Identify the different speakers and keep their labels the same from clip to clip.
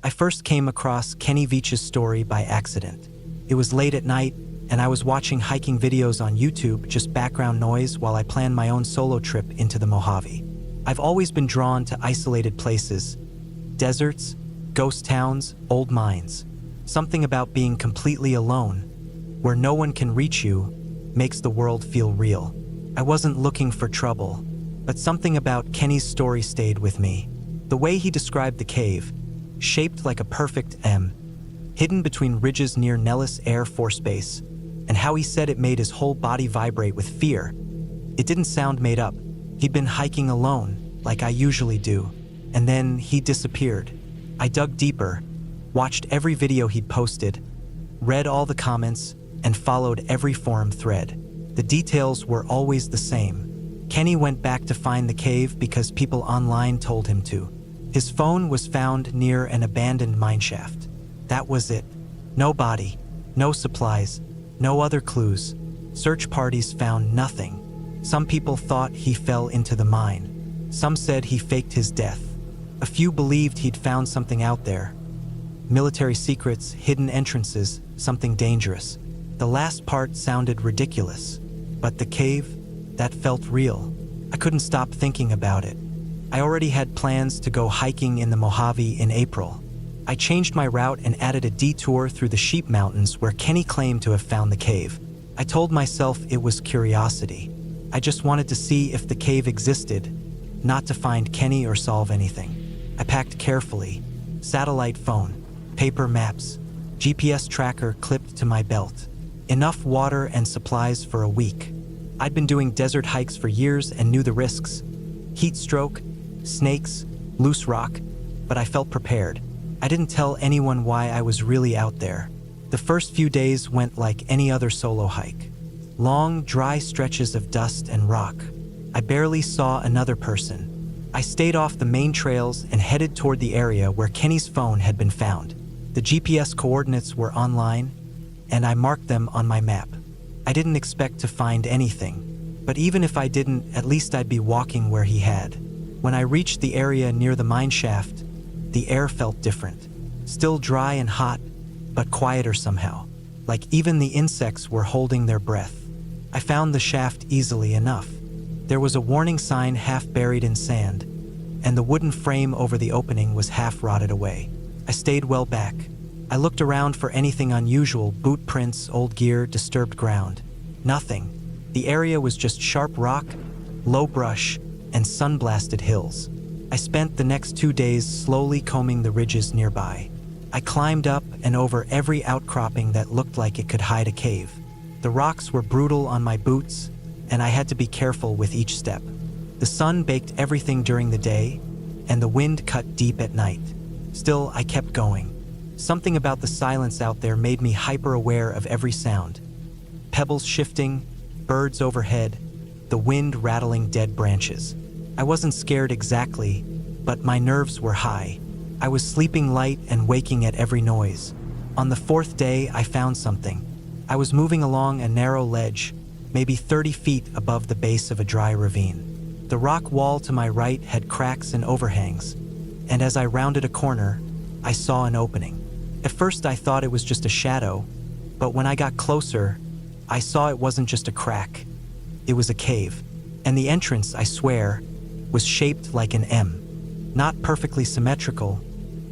Speaker 1: I first came across Kenny Veach's story by accident. It was late at night, and I was watching hiking videos on YouTube, just background noise, while I planned my own solo trip into the Mojave. I've always been drawn to isolated places, deserts, ghost towns, old mines. Something about being completely alone, where no one can reach you, makes the world feel real. I wasn't looking for trouble, but something about Kenny's story stayed with me. The way he described the cave, shaped like a perfect M, hidden between ridges near Nellis Air Force Base, and how he said it made his whole body vibrate with fear. It didn't sound made up. He'd been hiking alone, like I usually do, and then he disappeared. I dug deeper, watched every video he'd posted, read all the comments, and followed every forum thread. The details were always the same. Kenny went back to find the cave because people online told him to. His phone was found near an abandoned mineshaft. That was it. No body, no supplies, no other clues. Search parties found nothing. Some people thought he fell into the mine. Some said he faked his death. A few believed he'd found something out there. Military secrets, hidden entrances, something dangerous. The last part sounded ridiculous, but the cave, that felt real. I couldn't stop thinking about it. I already had plans to go hiking in the Mojave in April. I changed my route and added a detour through the Sheep Mountains where Kenny claimed to have found the cave. I told myself it was curiosity. I just wanted to see if the cave existed, not to find Kenny or solve anything. I packed carefully. Satellite phone, paper maps, GPS tracker clipped to my belt. Enough water and supplies for a week. I'd been doing desert hikes for years and knew the risks. Heat stroke, snakes, loose rock, but I felt prepared. I didn't tell anyone why I was really out there. The first few days went like any other solo hike. Long, dry stretches of dust and rock. I barely saw another person. I stayed off the main trails and headed toward the area where Kenny's phone had been found. The GPS coordinates were online, and I marked them on my map. I didn't expect to find anything, but even if I didn't, at least I'd be walking where he had. When I reached the area near the mine shaft, the air felt different. Still dry and hot, but quieter somehow, like even the insects were holding their breath. I found the shaft easily enough. There was a warning sign half buried in sand, and the wooden frame over the opening was half rotted away. I stayed well back. I looked around for anything unusual, boot prints, old gear, disturbed ground. Nothing. The area was just sharp rock, low brush, and sun-blasted hills. I spent the next 2 days slowly combing the ridges nearby. I climbed up and over every outcropping that looked like it could hide a cave. The rocks were brutal on my boots, and I had to be careful with each step. The sun baked everything during the day, and the wind cut deep at night. Still, I kept going. Something about the silence out there made me hyper-aware of every sound. Pebbles shifting, birds overhead, the wind rattling dead branches. I wasn't scared exactly, but my nerves were high. I was sleeping light and waking at every noise. On the 4th day, I found something. I was moving along a narrow ledge, maybe 30 feet above the base of a dry ravine. The rock wall to my right had cracks and overhangs, and as I rounded a corner, I saw an opening. At first I thought it was just a shadow, but when I got closer, I saw it wasn't just a crack. It was a cave, and the entrance, I swear, was shaped like an M. Not perfectly symmetrical,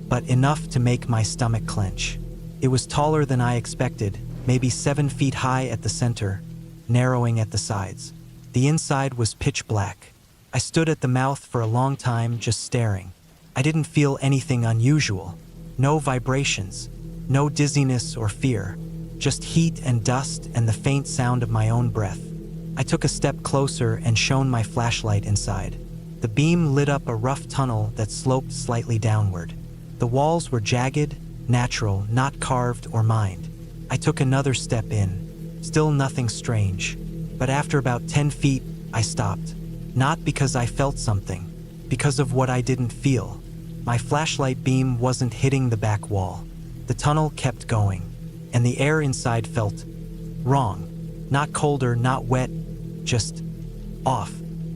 Speaker 1: but enough to make my stomach clench. It was taller than I expected, maybe 7 feet high at the center, narrowing at the sides. The inside was pitch black. I stood at the mouth for a long time just staring. I didn't feel anything unusual. No vibrations, no dizziness or fear, just heat and dust and the faint sound of my own breath. I took a step closer and shone my flashlight inside. The beam lit up a rough tunnel that sloped slightly downward. The walls were jagged, natural, not carved or mined. I took another step in. Still nothing strange. But after about 10 feet, I stopped. Not because I felt something, because of what I didn't feel. My flashlight beam wasn't hitting the back wall. The tunnel kept going, and the air inside felt wrong. Not colder, not wet, just off.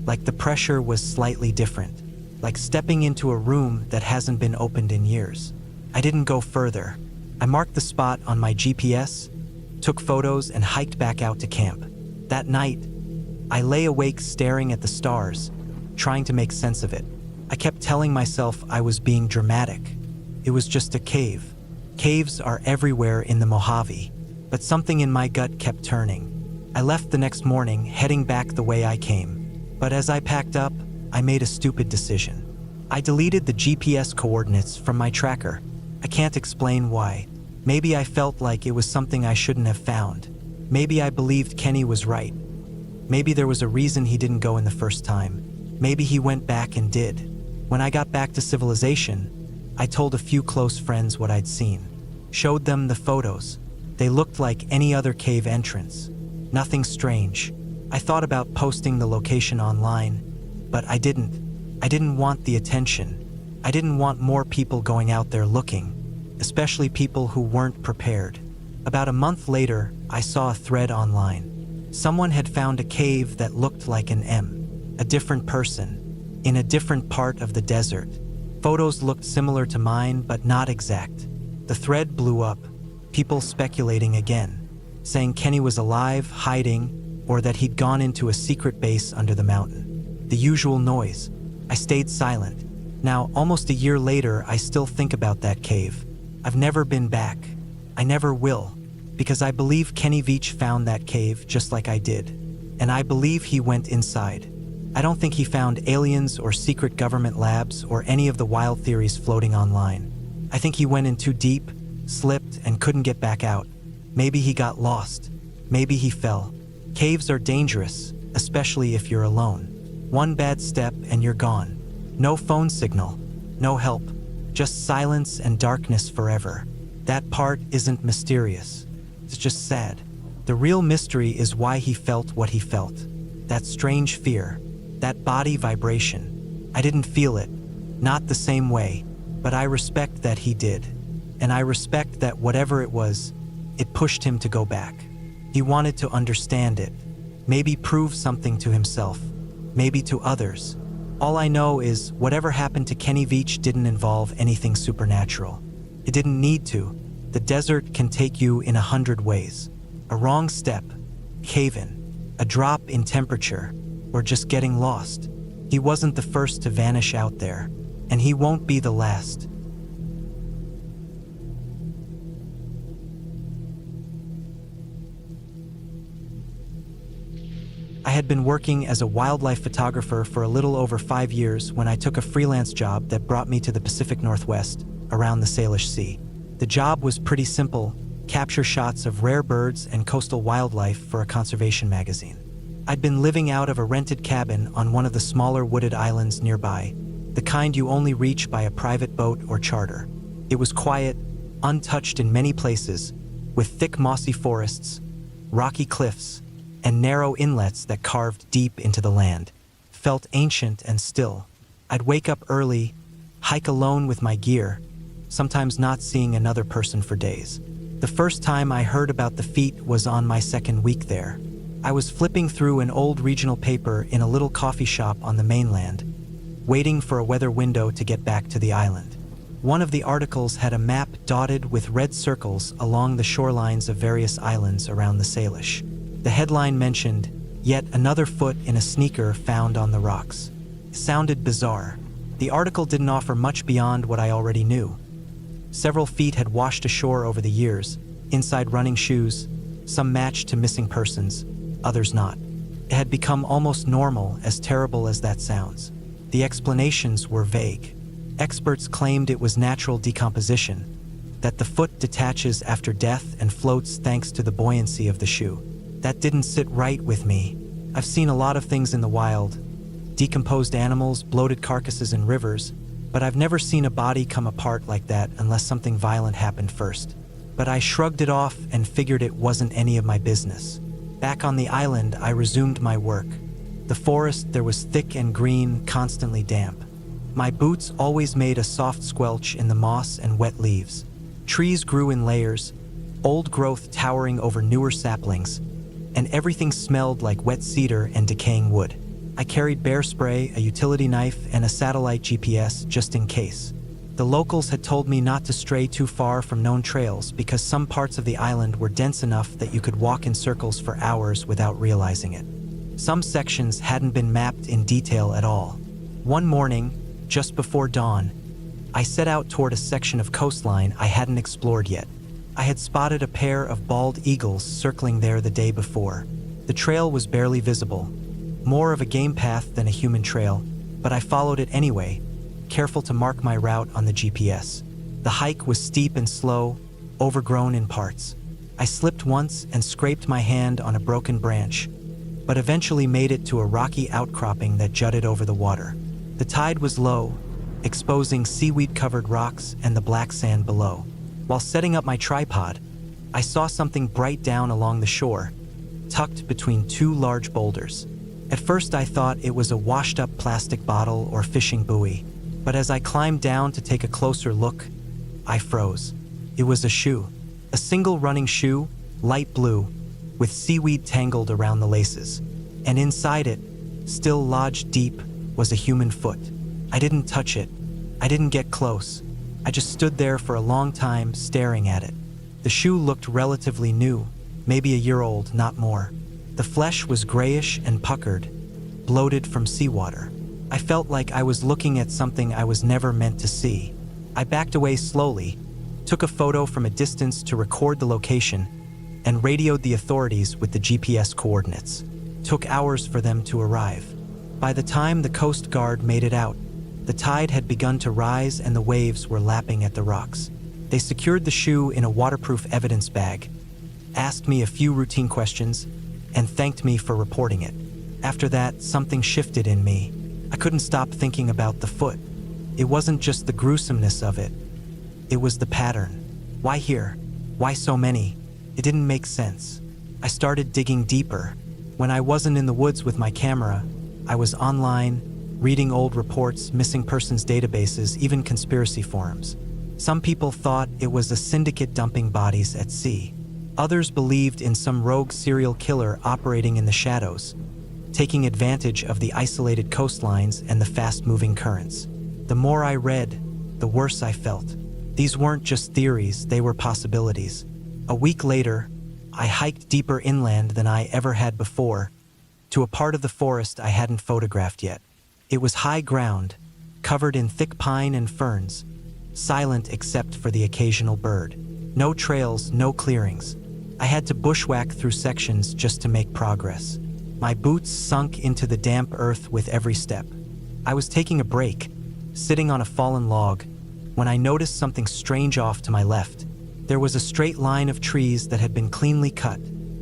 Speaker 1: Like the pressure was slightly different. Like stepping into a room that hasn't been opened in years. I didn't go further. I marked the spot on my GPS, took photos, and hiked back out to camp. That night, I lay awake staring at the stars, trying to make sense of it. I kept telling myself I was being dramatic. It was just a cave. Caves are everywhere in the Mojave, but something in my gut kept turning. I left the next morning, heading back the way I came. But as I packed up, I made a stupid decision. I deleted the GPS coordinates from my tracker. I can't explain why. Maybe I felt like it was something I shouldn't have found. Maybe I believed Kenny was right. Maybe there was a reason he didn't go in the first time. Maybe he went back and did. When I got back to civilization, I told a few close friends what I'd seen. Showed them the photos. They looked like any other cave entrance. Nothing strange. I thought about posting the location online, but I didn't. I didn't want the attention. I didn't want more people going out there looking, especially people who weren't prepared. About a month later, I saw a thread online. Someone had found a cave that looked like an M, a different person, in a different part of the desert. Photos looked similar to mine, but not exact. The thread blew up, people speculating again, saying Kenny was alive, hiding, or that he'd gone into a secret base under the mountain. The usual noise. I stayed silent. Now, almost a year later, I still think about that cave. I've never been back. I never will, because I believe Kenny Veach found that cave just like I did. And I believe he went inside. I don't think he found aliens or secret government labs or any of the wild theories floating online. I think he went in too deep, slipped, and couldn't get back out. Maybe he got lost. Maybe he fell. Caves are dangerous, especially if you're alone. One bad step and you're gone. No phone signal, no help, just silence and darkness forever. That part isn't mysterious. It's just sad. The real mystery is why he felt what he felt. That strange fear, that body vibration. I didn't feel it, not the same way, but I respect that he did. And I respect that whatever it was, it pushed him to go back. He wanted to understand it, maybe prove something to himself, maybe to others. All I know is whatever happened to Kenny Veach didn't involve anything supernatural. It didn't need to. The desert can take you in 100 ways. A wrong step, cave-in, a drop in temperature, or just getting lost. He wasn't the first to vanish out there, and he won't be the last. I had been working as a wildlife photographer for a little over 5 years when I took a freelance job that brought me to the Pacific Northwest, around the Salish Sea. The job was pretty simple: capture shots of rare birds and coastal wildlife for a conservation magazine. I'd been living out of a rented cabin on one of the smaller wooded islands nearby, the kind you only reach by a private boat or charter. It was quiet, untouched in many places, with thick mossy forests, rocky cliffs, and narrow inlets that carved deep into the land. Felt ancient and still. I'd wake up early, hike alone with my gear, sometimes not seeing another person for days. The first time I heard about the feat was on my second week there. I was flipping through an old regional paper in a little coffee shop on the mainland, waiting for a weather window to get back to the island. One of the articles had a map dotted with red circles along the shorelines of various islands around the Salish. The headline mentioned, "Yet another foot in a sneaker found on the rocks." It sounded bizarre. The article didn't offer much beyond what I already knew. Several feet had washed ashore over the years, inside running shoes, some matched to missing persons, others not. It had become almost normal, as terrible as that sounds. The explanations were vague. Experts claimed it was natural decomposition, that the foot detaches after death and floats thanks to the buoyancy of the shoe. That didn't sit right with me. I've seen a lot of things in the wild, decomposed animals, bloated carcasses in rivers, but I've never seen a body come apart like that unless something violent happened first. But I shrugged it off and figured it wasn't any of my business. Back on the island, I resumed my work. The forest there was thick and green, constantly damp. My boots always made a soft squelch in the moss and wet leaves. Trees grew in layers, old growth towering over newer saplings, and everything smelled like wet cedar and decaying wood. I carried bear spray, a utility knife, and a satellite GPS just in case. The locals had told me not to stray too far from known trails because some parts of the island were dense enough that you could walk in circles for hours without realizing it. Some sections hadn't been mapped in detail at all. One morning, just before dawn, I set out toward a section of coastline I hadn't explored yet. I had spotted a pair of bald eagles circling there the day before. The trail was barely visible, more of a game path than a human trail, but I followed it anyway, careful to mark my route on the GPS. The hike was steep and slow, overgrown in parts. I slipped once and scraped my hand on a broken branch, but eventually made it to a rocky outcropping that jutted over the water. The tide was low, exposing seaweed-covered rocks and the black sand below. While setting up my tripod, I saw something bright down along the shore, tucked between two large boulders. At first I thought it was a washed-up plastic bottle or fishing buoy, but as I climbed down to take a closer look, I froze. It was a shoe. A single running shoe, light blue, with seaweed tangled around the laces. And inside it, still lodged deep, was a human foot. I didn't touch it. I didn't get close. I just stood there for a long time, staring at it. The shoe looked relatively new, maybe a year old, not more. The flesh was grayish and puckered, bloated from seawater. I felt like I was looking at something I was never meant to see. I backed away slowly, took a photo from a distance to record the location, and radioed the authorities with the GPS coordinates. Took hours for them to arrive. By the time the Coast Guard made it out, the tide had begun to rise and the waves were lapping at the rocks. They secured the shoe in a waterproof evidence bag, asked me a few routine questions, and thanked me for reporting it. After that, something shifted in me. I couldn't stop thinking about the foot. It wasn't just the gruesomeness of it. It was the pattern. Why here? Why so many? It didn't make sense. I started digging deeper. When I wasn't in the woods with my camera, I was online, reading old reports, missing persons databases, even conspiracy forums. Some people thought it was a syndicate dumping bodies at sea. Others believed in some rogue serial killer operating in the shadows, taking advantage of the isolated coastlines and the fast-moving currents. The more I read, the worse I felt. These weren't just theories, they were possibilities. A week later, I hiked deeper inland than I ever had before, to a part of the forest I hadn't photographed yet. It was high ground, covered in thick pine and ferns, silent except for the occasional bird. No trails, no clearings. I had to bushwhack through sections just to make progress. My boots sunk into the damp earth with every step. I was taking a break, sitting on a fallen log, when I noticed something strange off to my left. There was a straight line of trees that had been cleanly cut,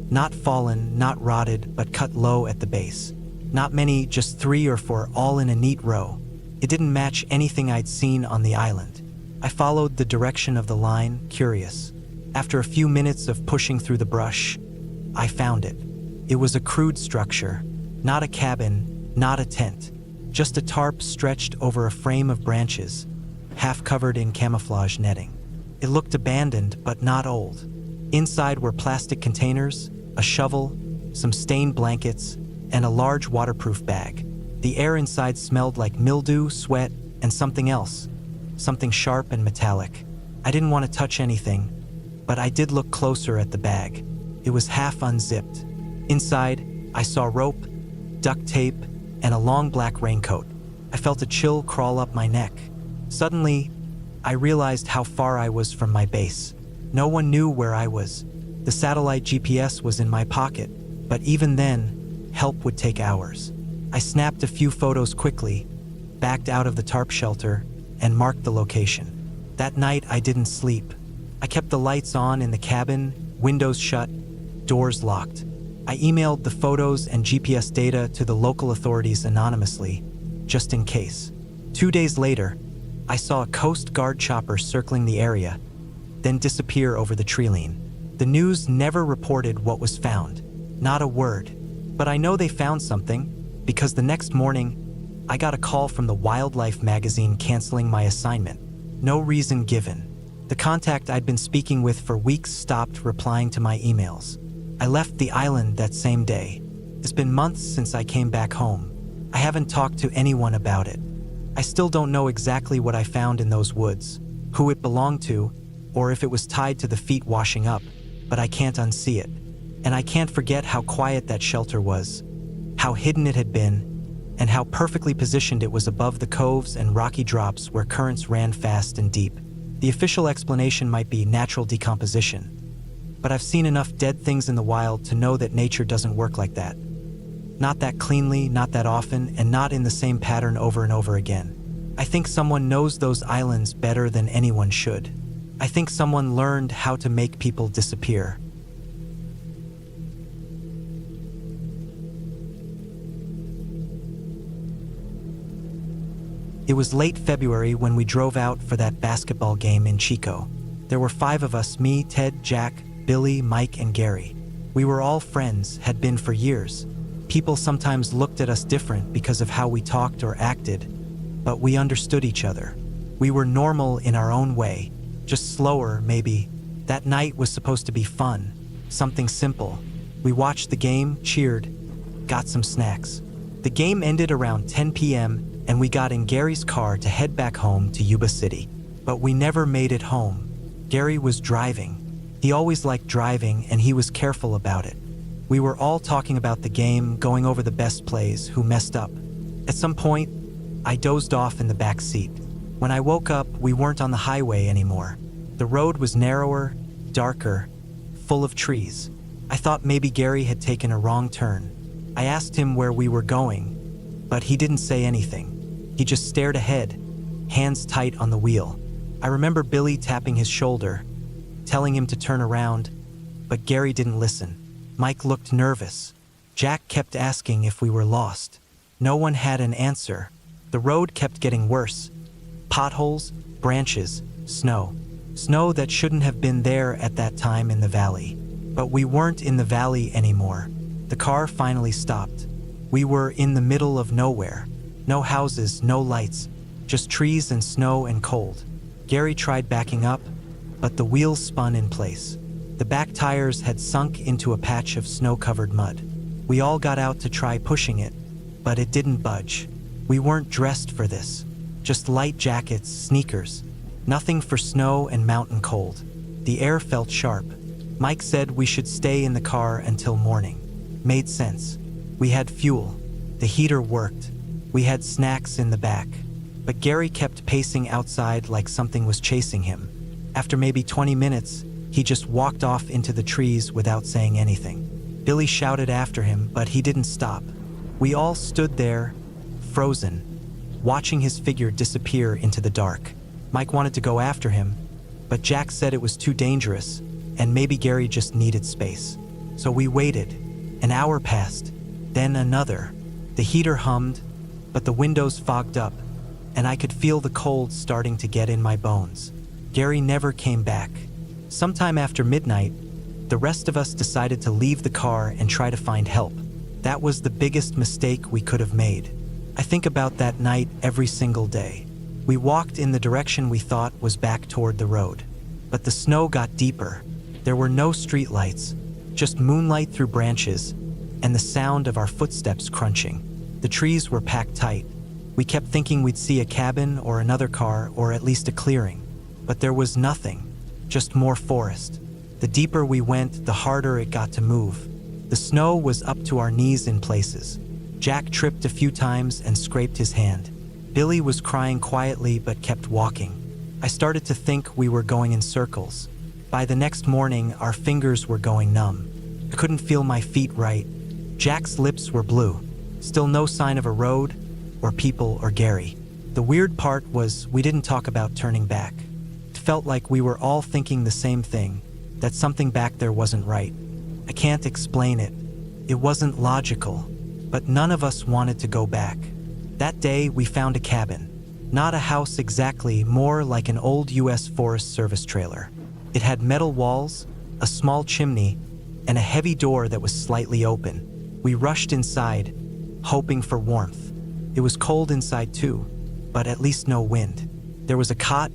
Speaker 1: not fallen, not rotted, but cut low at the base. Not many, just 3 or 4, all in a neat row. It didn't match anything I'd seen on the island. I followed the direction of the line, curious. After a few minutes of pushing through the brush, I found it. It was a crude structure, not a cabin, not a tent, just a tarp stretched over a frame of branches, half covered in camouflage netting. It looked abandoned, but not old. Inside were plastic containers, a shovel, some stained blankets, and a large waterproof bag. The air inside smelled like mildew, sweat, and something else, something sharp and metallic. I didn't want to touch anything, but I did look closer at the bag. It was half unzipped. Inside, I saw rope, duct tape, and a long black raincoat. I felt a chill crawl up my neck. Suddenly, I realized how far I was from my base. No one knew where I was. The satellite GPS was in my pocket, but even then, help would take hours. I snapped a few photos quickly, backed out of the tarp shelter, and marked the location. That night, I didn't sleep. I kept the lights on in the cabin, windows shut, doors locked. I emailed the photos and GPS data to the local authorities anonymously, just in case. 2 days later, I saw a Coast Guard chopper circling the area, then disappear over the treeline. The news never reported what was found, not a word. But I know they found something, because the next morning, I got a call from the Wildlife magazine canceling my assignment. No reason given. The contact I'd been speaking with for weeks stopped replying to my emails. I left the island that same day. It's been months since I came back home. I haven't talked to anyone about it. I still don't know exactly what I found in those woods, who it belonged to, or if it was tied to the feet washing up, but I can't unsee it. And I can't forget how quiet that shelter was, how hidden it had been, and how perfectly positioned it was above the coves and rocky drops where currents ran fast and deep. The official explanation might be natural decomposition, but I've seen enough dead things in the wild to know that nature doesn't work like that. Not that cleanly, not that often, and not in the same pattern over and over again. I think someone knows those islands better than anyone should. I think someone learned how to make people disappear. It was late February when we drove out for that basketball game in Chico. There were 5 of us, me, Ted, Jack, Billy, Mike, and Gary. We were all friends, had been for years. People sometimes looked at us different because of how we talked or acted, but we understood each other. We were normal in our own way, just slower, maybe. That night was supposed to be fun, something simple. We watched the game, cheered, got some snacks. The game ended around 10 p.m., and we got in Gary's car to head back home to Yuba City. But we never made it home. Gary was driving. He always liked driving, and he was careful about it. We were all talking about the game, going over the best plays, who messed up. At some point, I dozed off in the back seat. When I woke up, we weren't on the highway anymore. The road was narrower, darker, full of trees. I thought maybe Gary had taken a wrong turn. I asked him where we were going, but he didn't say anything. He just stared ahead, hands tight on the wheel. I remember Billy tapping his shoulder, telling him to turn around, but Gary didn't listen. Mike looked nervous. Jack kept asking if we were lost. No one had an answer. The road kept getting worse. Potholes, branches, snow. Snow that shouldn't have been there at that time in the valley. But we weren't in the valley anymore. The car finally stopped. We were in the middle of nowhere. No houses, no lights, just trees and snow and cold. Gary tried backing up, but the wheels spun in place. The back tires had sunk into a patch of snow-covered mud. We all got out to try pushing it, but it didn't budge. We weren't dressed for this. Just light jackets, sneakers. Nothing for snow and mountain cold. The air felt sharp. Mike said we should stay in the car until morning. Made sense. We had fuel. The heater worked. We had snacks in the back. But Gary kept pacing outside like something was chasing him. After maybe 20 minutes, he just walked off into the trees without saying anything. Billy shouted after him, but he didn't stop. We all stood there, frozen, watching his figure disappear into the dark. Mike wanted to go after him, but Jack said it was too dangerous, and maybe Gary just needed space. So we waited. An hour passed, then another. The heater hummed, but the windows fogged up, and I could feel the cold starting to get in my bones. Gary never came back. Sometime after midnight, the rest of us decided to leave the car and try to find help. That was the biggest mistake we could have made. I think about that night every single day. We walked in the direction we thought was back toward the road, but the snow got deeper. There were no streetlights, just moonlight through branches and the sound of our footsteps crunching. The trees were packed tight. We kept thinking we'd see a cabin or another car or at least a clearing, but there was nothing, just more forest. The deeper we went, the harder it got to move. The snow was up to our knees in places. Jack tripped a few times and scraped his hand. Billy was crying quietly but kept walking. I started to think we were going in circles. By the next morning, our fingers were going numb. I couldn't feel my feet right. Jack's lips were blue. Still no sign of a road, or people, or Gary. The weird part was we didn't talk about turning back. It felt like we were all thinking the same thing, that something back there wasn't right. I can't explain it. It wasn't logical, but none of us wanted to go back. That day, we found a cabin. Not a house exactly, more like an old U.S. Forest Service trailer. It had metal walls, a small chimney, and a heavy door that was slightly open. We rushed inside, hoping for warmth. It was cold inside too, but at least no wind. There was a cot,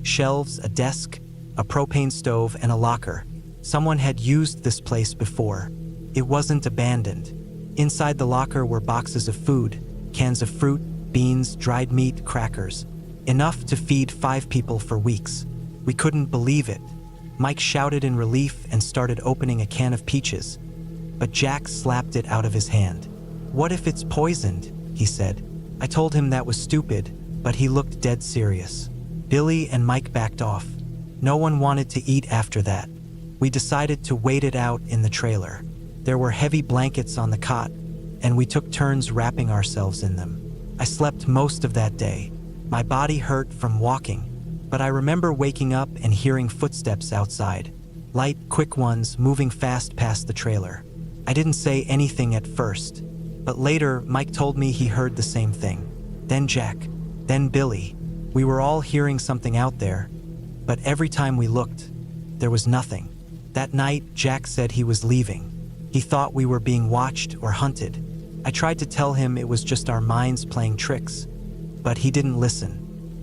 Speaker 1: shelves, a desk, a propane stove, and a locker. Someone had used this place before. It wasn't abandoned. Inside the locker were boxes of food, cans of fruit, beans, dried meat, crackers. Enough to feed 5 people for weeks. We couldn't believe it. Mike shouted in relief and started opening a can of peaches. But Jack slapped it out of his hand. "What if it's poisoned?" he said. I told him that was stupid, but he looked dead serious. Billy and Mike backed off. No one wanted to eat after that. We decided to wait it out in the trailer. There were heavy blankets on the cot, and we took turns wrapping ourselves in them. I slept most of that day. My body hurt from walking, but I remember waking up and hearing footsteps outside. Light, quick ones moving fast past the trailer. I didn't say anything at first, but later Mike told me he heard the same thing. Then Jack, then Billy. We were all hearing something out there, but every time we looked, there was nothing. That night, Jack said he was leaving. He thought we were being watched or hunted. I tried to tell him it was just our minds playing tricks, but he didn't listen.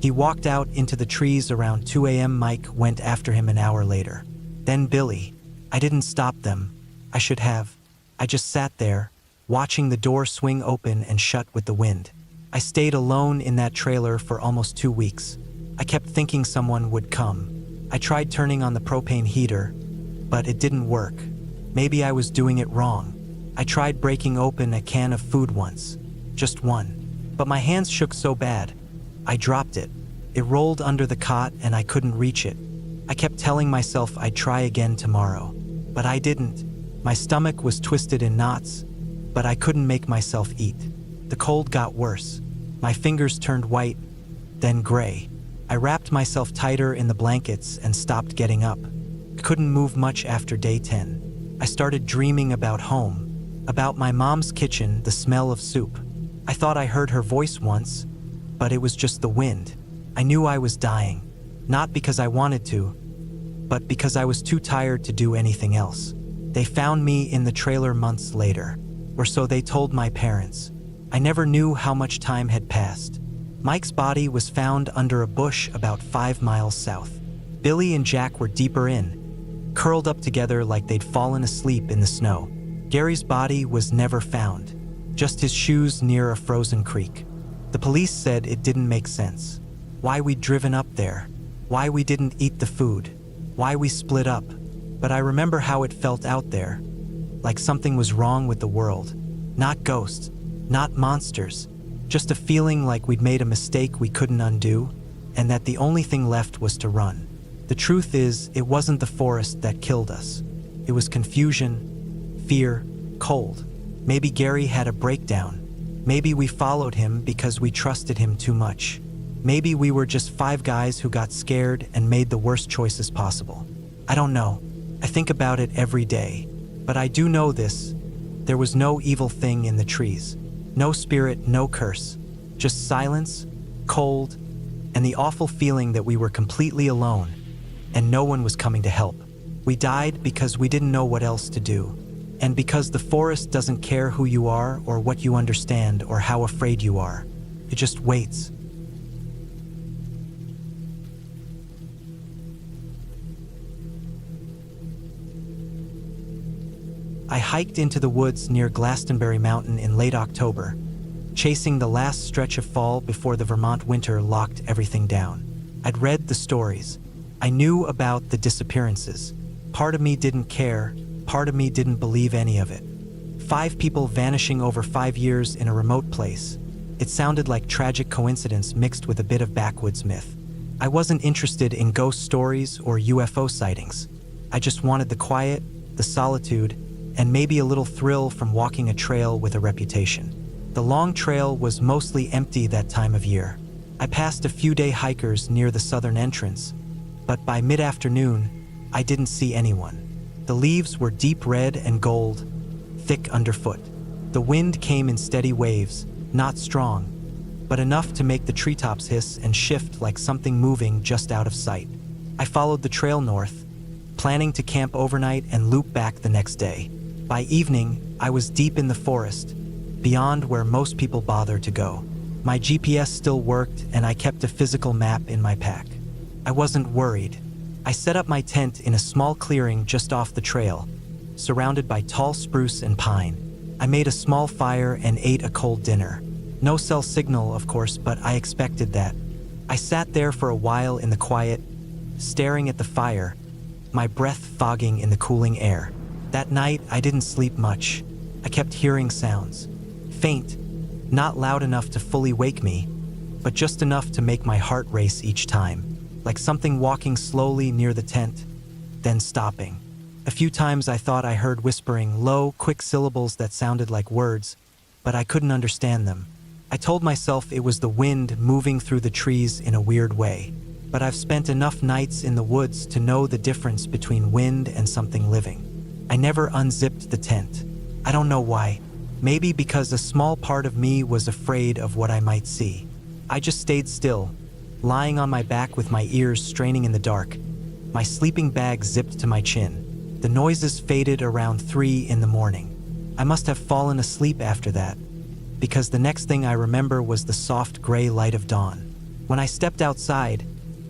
Speaker 1: He walked out into the trees around 2 a.m. Mike went after him an hour later. Then Billy. I didn't stop them. I should have. I just sat there, watching the door swing open and shut with the wind. I stayed alone in that trailer for almost 2 weeks. I kept thinking someone would come. I tried turning on the propane heater, but it didn't work. Maybe I was doing it wrong. I tried breaking open a can of food once, just one, but my hands shook so bad, I dropped it. It rolled under the cot and I couldn't reach it. I kept telling myself I'd try again tomorrow, but I didn't. My stomach was twisted in knots, but I couldn't make myself eat. The cold got worse. My fingers turned white, then gray. I wrapped myself tighter in the blankets and stopped getting up. I couldn't move much after day 10. I started dreaming about home, about my mom's kitchen, the smell of soup. I thought I heard her voice once, but it was just the wind. I knew I was dying, not because I wanted to, but because I was too tired to do anything else. They found me in the trailer months later, or so they told my parents. I never knew how much time had passed. Mike's body was found under a bush about 5 miles south. Billy and Jack were deeper in, curled up together like they'd fallen asleep in the snow. Gary's body was never found, just his shoes near a frozen creek. The police said it didn't make sense. Why we'd driven up there, why we didn't eat the food, why we split up. But I remember how it felt out there, like something was wrong with the world. Not ghosts, not monsters, just a feeling like we'd made a mistake we couldn't undo, and that the only thing left was to run. The truth is, it wasn't the forest that killed us. It was confusion, fear, cold. Maybe Gary had a breakdown. Maybe we followed him because we trusted him too much. Maybe we were just 5 guys who got scared and made the worst choices possible. I don't know. I think about it every day. But I do know this. There was no evil thing in the trees. No spirit, no curse. Just silence, cold, and the awful feeling that we were completely alone, and no one was coming to help. We died because we didn't know what else to do. And because the forest doesn't care who you are or what you understand or how afraid you are. It just waits. I hiked into the woods near Glastonbury Mountain in late October, chasing the last stretch of fall before the Vermont winter locked everything down. I'd read the stories. I knew about the disappearances. Part of me didn't care. Part of me didn't believe any of it. 5 people vanishing over 5 years in a remote place. It sounded like tragic coincidence mixed with a bit of backwoods myth. I wasn't interested in ghost stories or UFO sightings. I just wanted the quiet, the solitude, and maybe a little thrill from walking a trail with a reputation. The long trail was mostly empty that time of year. I passed a few day hikers near the southern entrance, but by mid-afternoon, I didn't see anyone. The leaves were deep red and gold, thick underfoot. The wind came in steady waves, not strong, but enough to make the treetops hiss and shift like something moving just out of sight. I followed the trail north, planning to camp overnight and loop back the next day. By evening, I was deep in the forest, beyond where most people bother to go. My GPS still worked, and I kept a physical map in my pack. I wasn't worried. I set up my tent in a small clearing just off the trail, surrounded by tall spruce and pine. I made a small fire and ate a cold dinner. No cell signal, of course, but I expected that. I sat there for a while in the quiet, staring at the fire, my breath fogging in the cooling air. That night, I didn't sleep much. I kept hearing sounds. Faint, not loud enough to fully wake me, but just enough to make my heart race each time, like something walking slowly near the tent, then stopping. A few times I thought I heard whispering, low, quick syllables that sounded like words, but I couldn't understand them. I told myself it was the wind moving through the trees in a weird way, but I've spent enough nights in the woods to know the difference between wind and something living. I never unzipped the tent. I don't know why. Maybe because a small part of me was afraid of what I might see. I just stayed still, lying on my back with my ears straining in the dark, my sleeping bag zipped to my chin. The noises faded around 3 in the morning. I must have fallen asleep after that, because the next thing I remember was the soft gray light of dawn. When I stepped outside,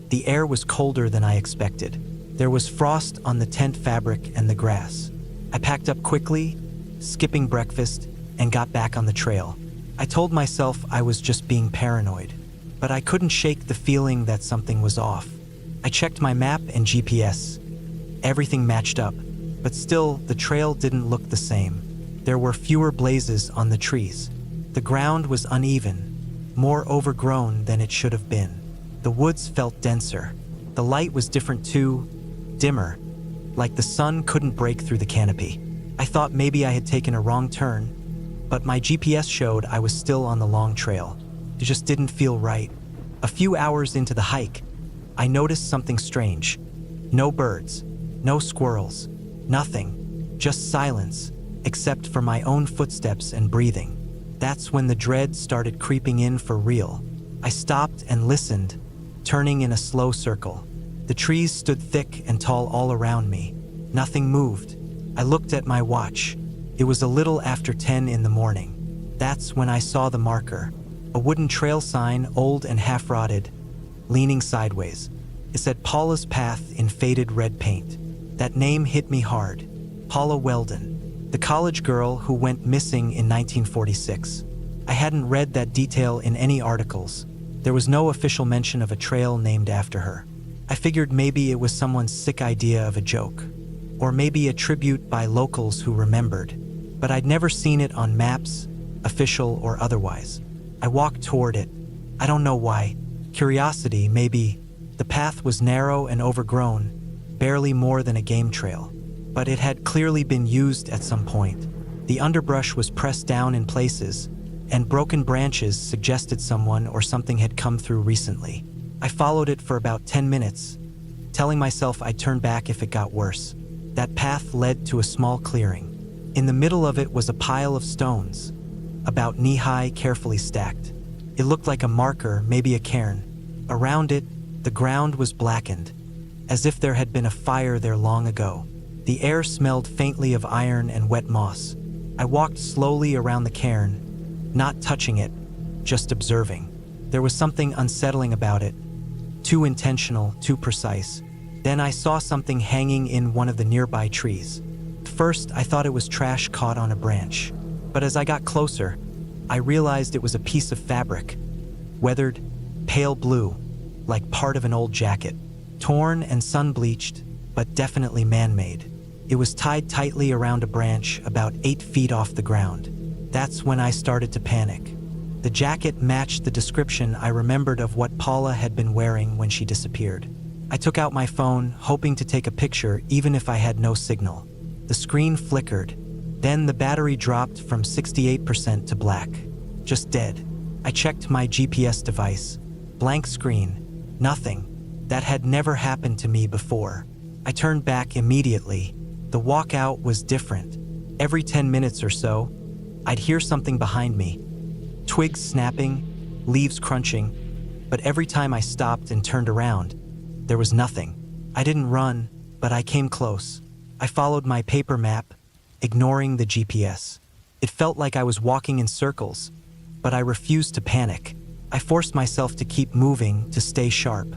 Speaker 1: the air was colder than I expected. There was frost on the tent fabric and the grass. I packed up quickly, skipping breakfast, and got back on the trail. I told myself I was just being paranoid, but I couldn't shake the feeling that something was off. I checked my map and GPS. Everything matched up, but still, the trail didn't look the same. There were fewer blazes on the trees. The ground was uneven, more overgrown than it should have been. The woods felt denser. The light was different too, dimmer, like the sun couldn't break through the canopy. I thought maybe I had taken a wrong turn, but my GPS showed I was still on the long trail. It just didn't feel right. A few hours into the hike, I noticed something strange. No birds, no squirrels, nothing, just silence, except for my own footsteps and breathing. That's when the dread started creeping in for real. I stopped and listened, turning in a slow circle. The trees stood thick and tall all around me. Nothing moved. I looked at my watch. It was a little after 10 in the morning. That's when I saw the marker. A wooden trail sign, old and half-rotted, leaning sideways. It said Paula's Path in faded red paint. That name hit me hard. Paula Weldon, the college girl who went missing in 1946. I hadn't read that detail in any articles. There was no official mention of a trail named after her. I figured maybe it was someone's sick idea of a joke, or maybe a tribute by locals who remembered, but I'd never seen it on maps, official or otherwise. I walked toward it. I don't know why. Curiosity, maybe. The path was narrow and overgrown, barely more than a game trail, but it had clearly been used at some point. The underbrush was pressed down in places, and broken branches suggested someone or something had come through recently. I followed it for about 10 minutes, telling myself I'd turn back if it got worse. That path led to a small clearing. In the middle of it was a pile of stones, about knee-high, carefully stacked. It looked like a marker, maybe a cairn. Around it, the ground was blackened, as if there had been a fire there long ago. The air smelled faintly of iron and wet moss. I walked slowly around the cairn, not touching it, just observing. There was something unsettling about it, too intentional, too precise. Then I saw something hanging in one of the nearby trees. First, I thought it was trash caught on a branch, but as I got closer, I realized it was a piece of fabric, weathered, pale blue, like part of an old jacket, torn and sun-bleached, but definitely man-made. It was tied tightly around a branch about 8 feet off the ground. That's when I started to panic. The jacket matched the description I remembered of what Paula had been wearing when she disappeared. I took out my phone, hoping to take a picture even if I had no signal. The screen flickered. Then the battery dropped from 68% to black. Just dead. I checked my GPS device. Blank screen. Nothing. That had never happened to me before. I turned back immediately. The walkout was different. Every 10 minutes or so, I'd hear something behind me. Twigs snapping, leaves crunching, but every time I stopped and turned around, there was nothing. I didn't run, but I came close. I followed my paper map, ignoring the GPS. It felt like I was walking in circles, but I refused to panic. I forced myself to keep moving, to stay sharp.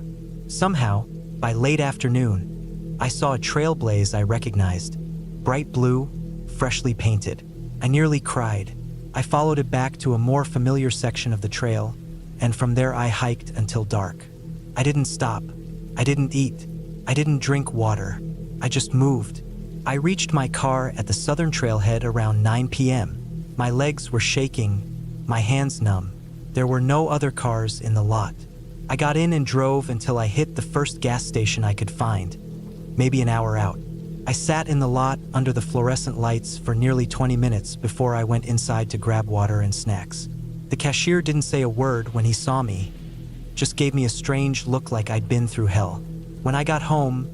Speaker 1: Somehow, by late afternoon, I saw a trailblaze I recognized. Bright blue, freshly painted. I nearly cried. I followed it back to a more familiar section of the trail, and from there I hiked until dark. I didn't stop. I didn't eat. I didn't drink water. I just moved. I reached my car at the southern trailhead around 9 p.m. My legs were shaking, my hands numb. There were no other cars in the lot. I got in and drove until I hit the first gas station I could find, maybe an hour out. I sat in the lot under the fluorescent lights for nearly 20 minutes before I went inside to grab water and snacks. The cashier didn't say a word when he saw me, just gave me a strange look like I'd been through hell. When I got home,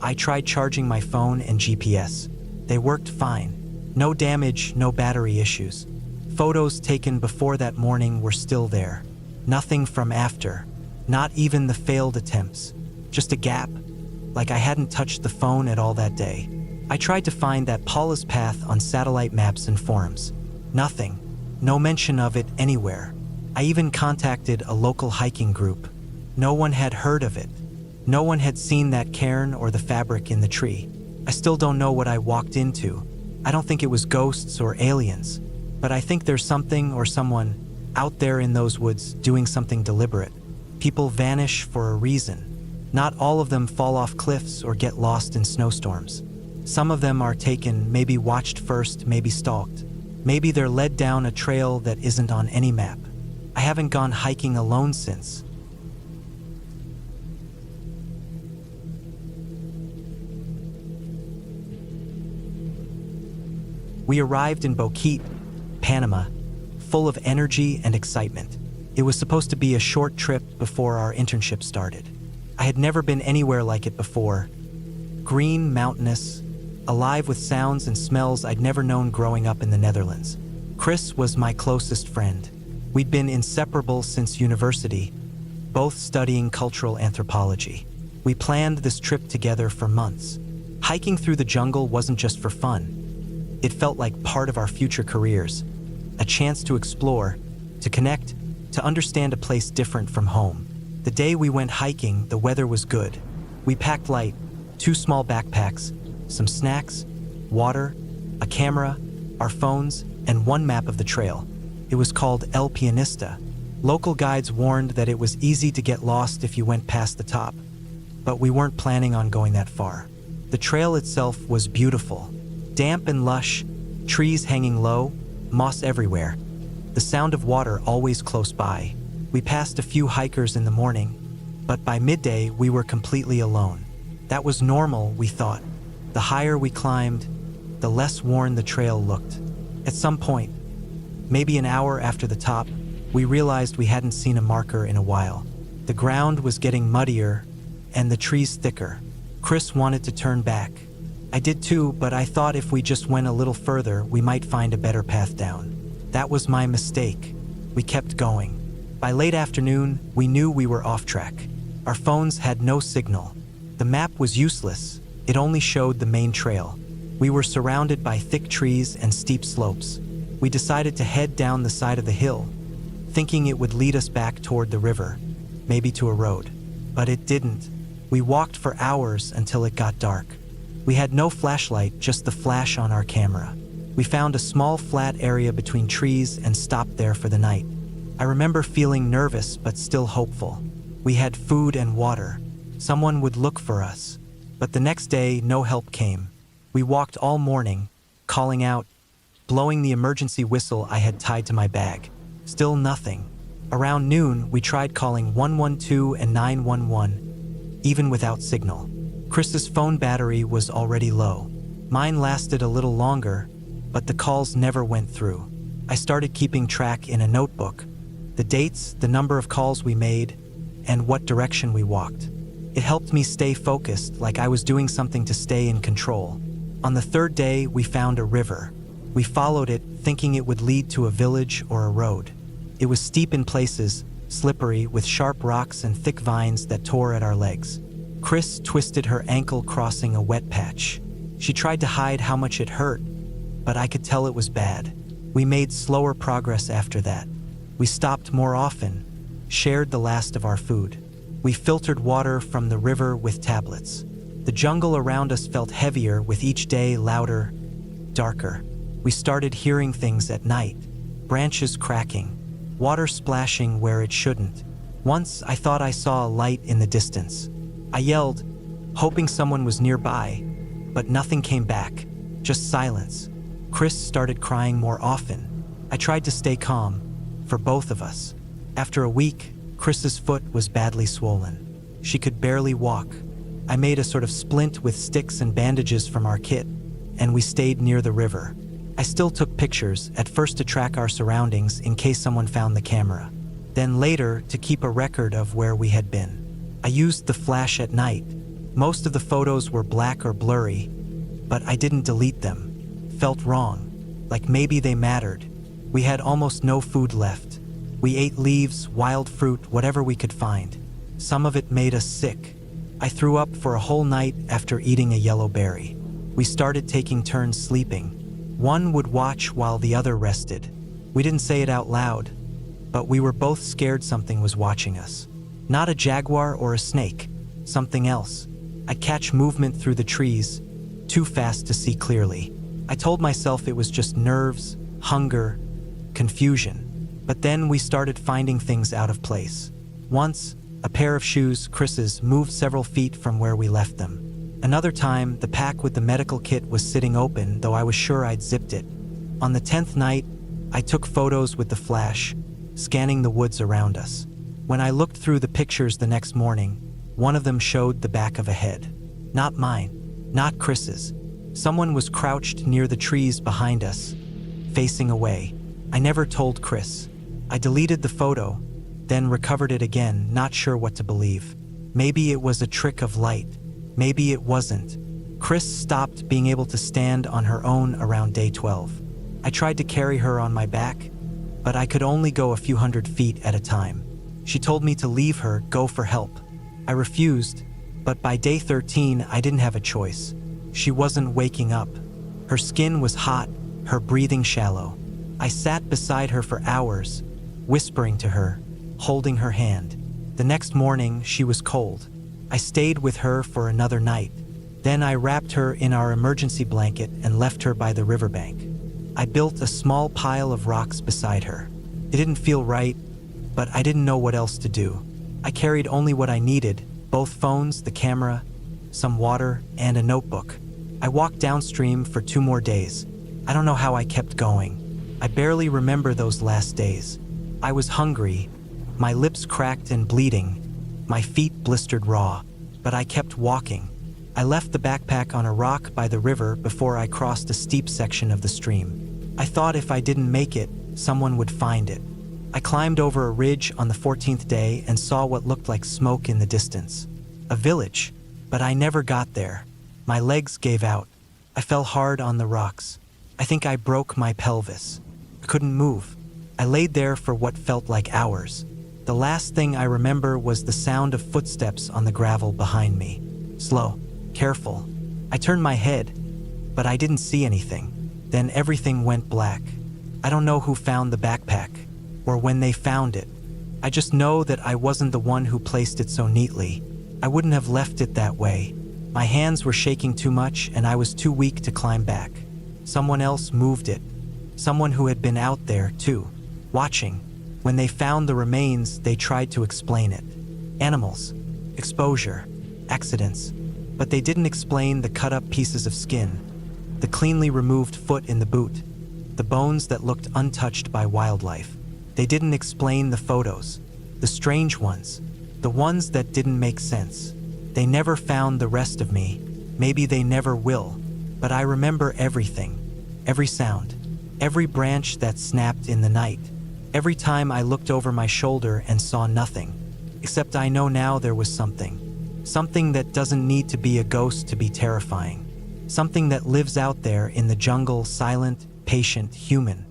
Speaker 1: I tried charging my phone and GPS. They worked fine. No damage, no battery issues. Photos taken before that morning were still there. Nothing from after. Not even the failed attempts. Just a gap, like I hadn't touched the phone at all that day. I tried to find that Paula's path on satellite maps and forums. Nothing. No mention of it anywhere. I even contacted a local hiking group. No one had heard of it. No one had seen that cairn or the fabric in the tree. I still don't know what I walked into. I don't think it was ghosts or aliens, but I think there's something or someone out there in those woods doing something deliberate. People vanish for a reason. Not all of them fall off cliffs or get lost in snowstorms. Some of them are taken, maybe watched first, maybe stalked. Maybe they're led down a trail that isn't on any map. I haven't gone hiking alone since. We arrived in Boquete, Panama, full of energy and excitement. It was supposed to be a short trip before our internship started. I had never been anywhere like it before. Green, mountainous, alive with sounds and smells I'd never known growing up in the Netherlands. Chris was my closest friend. We'd been inseparable since university, both studying cultural anthropology. We planned this trip together for months. Hiking through the jungle wasn't just for fun. It felt like part of our future careers, a chance to explore, to connect, to understand a place different from home. The day we went hiking, the weather was good. We packed light, 2 small backpacks, some snacks, water, a camera, our phones, and 1 map of the trail. It was called El Pianista. Local guides warned that it was easy to get lost if you went past the top, but we weren't planning on going that far. The trail itself was beautiful. Damp and lush, trees hanging low, moss everywhere. The sound of water always close by. We passed a few hikers in the morning, but by midday we were completely alone. That was normal, we thought. The higher we climbed, the less worn the trail looked. At some point, maybe an hour after the top, we realized we hadn't seen a marker in a while. The ground was getting muddier and the trees thicker. Chris wanted to turn back. I did too, but I thought if we just went a little further, we might find a better path down. That was my mistake. We kept going. By late afternoon, we knew we were off track. Our phones had no signal. The map was useless. It only showed the main trail. We were surrounded by thick trees and steep slopes. We decided to head down the side of the hill, thinking it would lead us back toward the river, maybe to a road. But it didn't. We walked for hours until it got dark. We had no flashlight, just the flash on our camera. We found a small flat area between trees and stopped there for the night. I remember feeling nervous but still hopeful. We had food and water. Someone would look for us. But the next day, no help came. We walked all morning, calling out, blowing the emergency whistle I had tied to my bag. Still nothing. Around noon, we tried calling 112 and 911, even without signal. Chris's phone battery was already low. Mine lasted a little longer, but the calls never went through. I started keeping track in a notebook, the dates, the number of calls we made, and what direction we walked. It helped me stay focused, like I was doing something to stay in control. On the 3rd day, we found a river. We followed it, thinking it would lead to a village or a road. It was steep in places, slippery, with sharp rocks and thick vines that tore at our legs. Chris twisted her ankle crossing a wet patch. She tried to hide how much it hurt, but I could tell it was bad. We made slower progress after that. We stopped more often, shared the last of our food. We filtered water from the river with tablets. The jungle around us felt heavier with each day, louder, darker. We started hearing things at night, branches cracking, water splashing where it shouldn't. Once I thought I saw a light in the distance. I yelled, hoping someone was nearby, but nothing came back, just silence. Chris started crying more often. I tried to stay calm, for both of us. After a week, Chris's foot was badly swollen. She could barely walk. I made a sort of splint with sticks and bandages from our kit, and we stayed near the river. I still took pictures, at first to track our surroundings in case someone found the camera, then later to keep a record of where we had been. I used the flash at night. Most of the photos were black or blurry, but I didn't delete them. Felt wrong, like maybe they mattered. We had almost no food left. We ate leaves, wild fruit, whatever we could find. Some of it made us sick. I threw up for a whole night after eating a yellow berry. We started taking turns sleeping. One would watch while the other rested. We didn't say it out loud, but we were both scared something was watching us. Not a jaguar or a snake, something else. I'd catch movement through the trees, too fast to see clearly. I told myself it was just nerves, hunger, confusion. But then we started finding things out of place. Once, a pair of shoes, Chris's, moved several feet from where we left them. Another time, the pack with the medical kit was sitting open, though I was sure I'd zipped it. On the 10th night, I took photos with the flash, scanning the woods around us. When I looked through the pictures the next morning, one of them showed the back of a head. Not mine, not Chris's. Someone was crouched near the trees behind us, facing away. I never told Chris. I deleted the photo, then recovered it again, not sure what to believe. Maybe it was a trick of light. Maybe it wasn't. Chris stopped being able to stand on her own around day 12. I tried to carry her on my back, but I could only go a few hundred feet at a time. She told me to leave her, go for help. I refused, but by day 13, I didn't have a choice. She wasn't waking up. Her skin was hot, her breathing shallow. I sat beside her for hours, whispering to her, holding her hand. The next morning, she was cold. I stayed with her for another night. Then I wrapped her in our emergency blanket and left her by the riverbank. I built a small pile of rocks beside her. It didn't feel right, but I didn't know what else to do. I carried only what I needed, both phones, the camera, some water, and a notebook. I walked downstream for 2 more days. I don't know how I kept going. I barely remember those last days. I was hungry, my lips cracked and bleeding, my feet blistered raw, but I kept walking. I left the backpack on a rock by the river before I crossed a steep section of the stream. I thought if I didn't make it, someone would find it. I climbed over a ridge on the 14th day and saw what looked like smoke in the distance. A village, but I never got there. My legs gave out. I fell hard on the rocks. I think I broke my pelvis. I couldn't move. I laid there for what felt like hours. The last thing I remember was the sound of footsteps on the gravel behind me. Slow, careful. I turned my head, but I didn't see anything. Then everything went black. I don't know who found the backpack, or when they found it. I just know that I wasn't the one who placed it so neatly. I wouldn't have left it that way. My hands were shaking too much and I was too weak to climb back. Someone else moved it. Someone who had been out there, too, watching. When they found the remains, they tried to explain it. Animals, exposure, accidents. But they didn't explain the cut-up pieces of skin, the cleanly removed foot in the boot, the bones that looked untouched by wildlife. They didn't explain the photos, the strange ones, the ones that didn't make sense. They never found the rest of me. Maybe they never will. But I remember everything, every sound, every branch that snapped in the night. Every time I looked over my shoulder and saw nothing. Except I know now there was something. Something that doesn't need to be a ghost to be terrifying. Something that lives out there in the jungle, silent, patient, human.